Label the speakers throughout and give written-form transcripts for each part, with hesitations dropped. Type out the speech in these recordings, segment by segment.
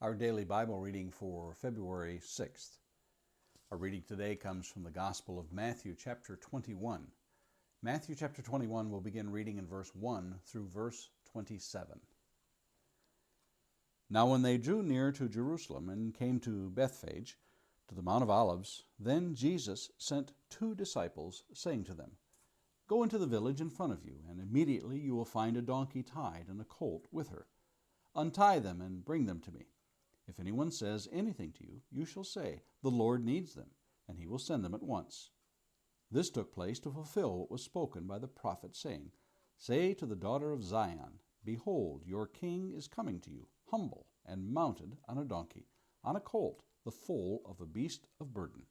Speaker 1: Our daily Bible reading for February 6th. Our reading today comes from the Gospel of Matthew chapter 21. Matthew chapter 21 will begin reading in verse 1 through verse 27. Now when they drew near to Jerusalem and came to Bethphage, to the Mount of Olives, then Jesus sent 2 disciples, saying to them, Go into the village in front of you, and immediately you will find a donkey tied and a colt with her. Untie them and bring them to me. If anyone says anything to you, you shall say, The Lord needs them, and he will send them at once. This took place to fulfill what was spoken by the prophet, saying, Say to the daughter of Zion, Behold, your king is coming to you, humble and mounted on a donkey, on a colt, the foal of a beast of burden.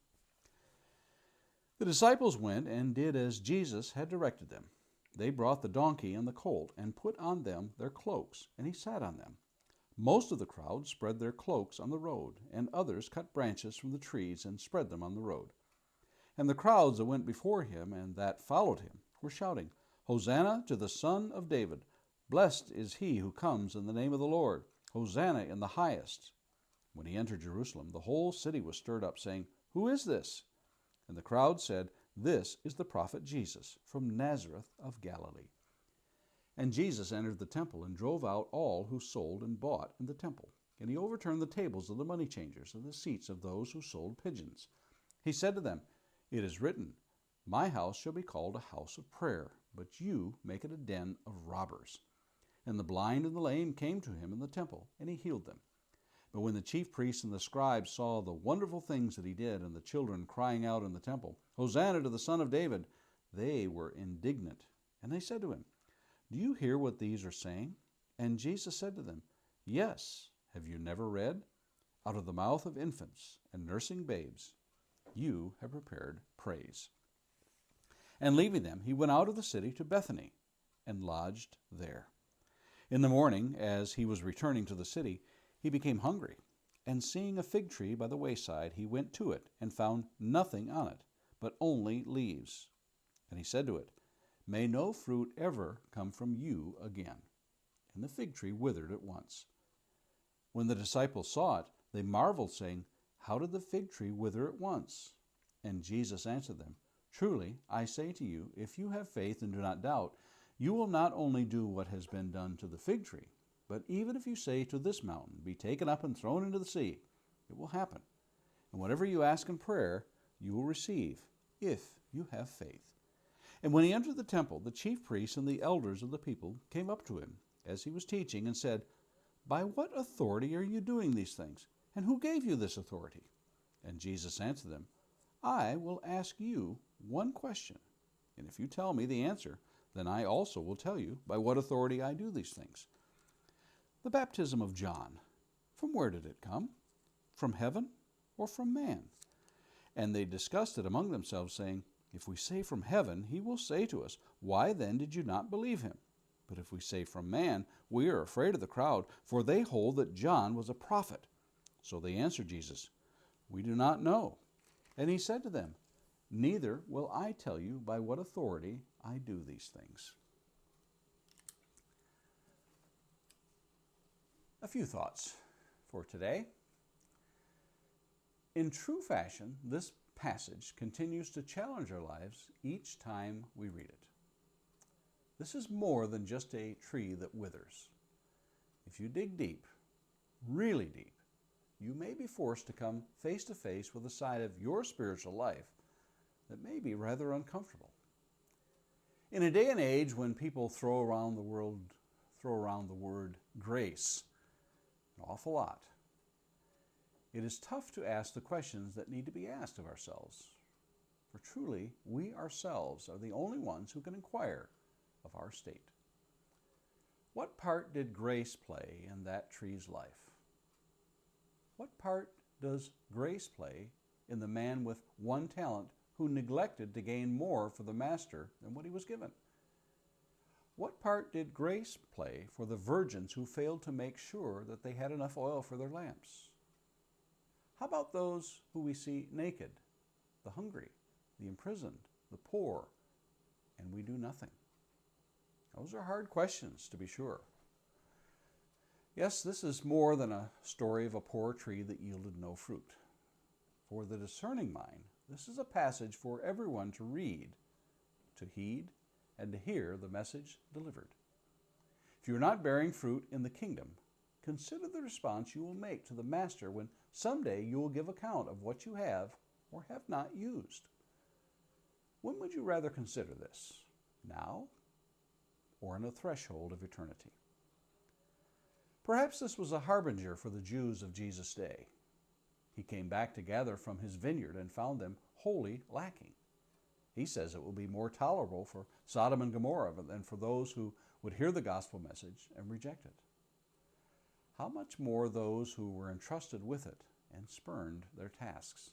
Speaker 1: The disciples went and did as Jesus had directed them. They brought the donkey and the colt and put on them their cloaks, and he sat on them. Most of the crowd spread their cloaks on the road, and others cut branches from the trees and spread them on the road. And the crowds that went before him and that followed him were shouting, Hosanna to the Son of David! Blessed is he who comes in the name of the Lord! Hosanna in the highest! When he entered Jerusalem, the whole city was stirred up, saying, Who is this? And the crowd said, This is the prophet Jesus from Nazareth of Galilee. And Jesus entered the temple and drove out all who sold and bought in the temple. And he overturned the tables of the money changers and the seats of those who sold pigeons. He said to them, It is written, My house shall be called a house of prayer, but you make it a den of robbers. And the blind and the lame came to him in the temple, and he healed them. But when the chief priests and the scribes saw the wonderful things that he did, and the children crying out in the temple, Hosanna to the Son of David, they were indignant. And they said to him, Do you hear what these are saying? And Jesus said to them, Yes, have you never read? Out of the mouth of infants and nursing babes, you have prepared praise. And leaving them, he went out of the city to Bethany and lodged there. In the morning, as he was returning to the city, he became hungry. And seeing a fig tree by the wayside, he went to it and found nothing on it, but only leaves. And he said to it, May no fruit ever come from you again. And the fig tree withered at once. When the disciples saw it, they marveled, saying, How did the fig tree wither at once? And Jesus answered them, Truly, I say to you, if you have faith and do not doubt, you will not only do what has been done to the fig tree, but even if you say to this mountain, Be taken up and thrown into the sea, it will happen. And whatever you ask in prayer, you will receive, if you have faith. And when he entered the temple, the chief priests and the elders of the people came up to him as he was teaching and said, By what authority are you doing these things? And who gave you this authority? And Jesus answered them, I will ask you one question, and if you tell me the answer, then I also will tell you by what authority I do these things. The baptism of John, from where did it come? From heaven or from man? And they discussed it among themselves, saying, If we say from heaven, he will say to us, Why then did you not believe him? But if we say from man, we are afraid of the crowd, for they hold that John was a prophet. So they answered Jesus, We do not know. And he said to them, Neither will I tell you by what authority I do these things. A few thoughts for today. In true fashion, this passage continues to challenge our lives each time we read it. This is more than just a tree that withers. If you dig deep, really deep, you may be forced to come face to face with a side of your spiritual life that may be rather uncomfortable. In a day and age when people throw around the word grace an awful lot, it is tough to ask the questions that need to be asked of ourselves. For truly, we ourselves are the only ones who can inquire of our state. What part did grace play in that tree's life? What part does grace play in the man with one talent who neglected to gain more for the master than what he was given? What part did grace play for the virgins who failed to make sure that they had enough oil for their lamps? How about those who we see naked, the hungry, the imprisoned, the poor, and we do nothing? Those are hard questions, to be sure. Yes, this is more than a story of a poor tree that yielded no fruit. For the discerning mind, this is a passage for everyone to read, to heed, and to hear the message delivered. If you are not bearing fruit in the kingdom, consider the response you will make to the Master when someday you will give account of what you have or have not used. When would you rather consider this? Now or on the threshold of eternity? Perhaps this was a harbinger for the Jews of Jesus' day. He came back to gather from his vineyard and found them wholly lacking. He says it will be more tolerable for Sodom and Gomorrah than for those who would hear the gospel message and reject it. How much more those who were entrusted with it and spurned their tasks?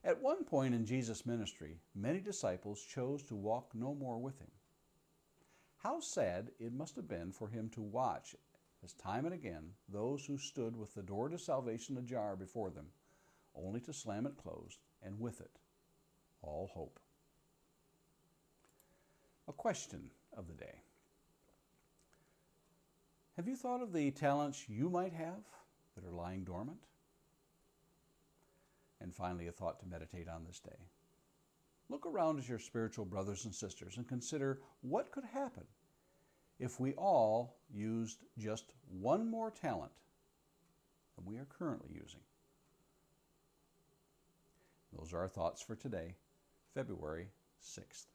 Speaker 1: At one point in Jesus' ministry, many disciples chose to walk no more with him. How sad it must have been for him to watch as time and again those who stood with the door to salvation ajar before them, only to slam it closed, and with it, all hope. A question of the day. Have you thought of the talents you might have that are lying dormant? And finally, a thought to meditate on this day. Look around at your spiritual brothers and sisters and consider what could happen if we all used just one more talent than we are currently using. Those are our thoughts for today, February 6th.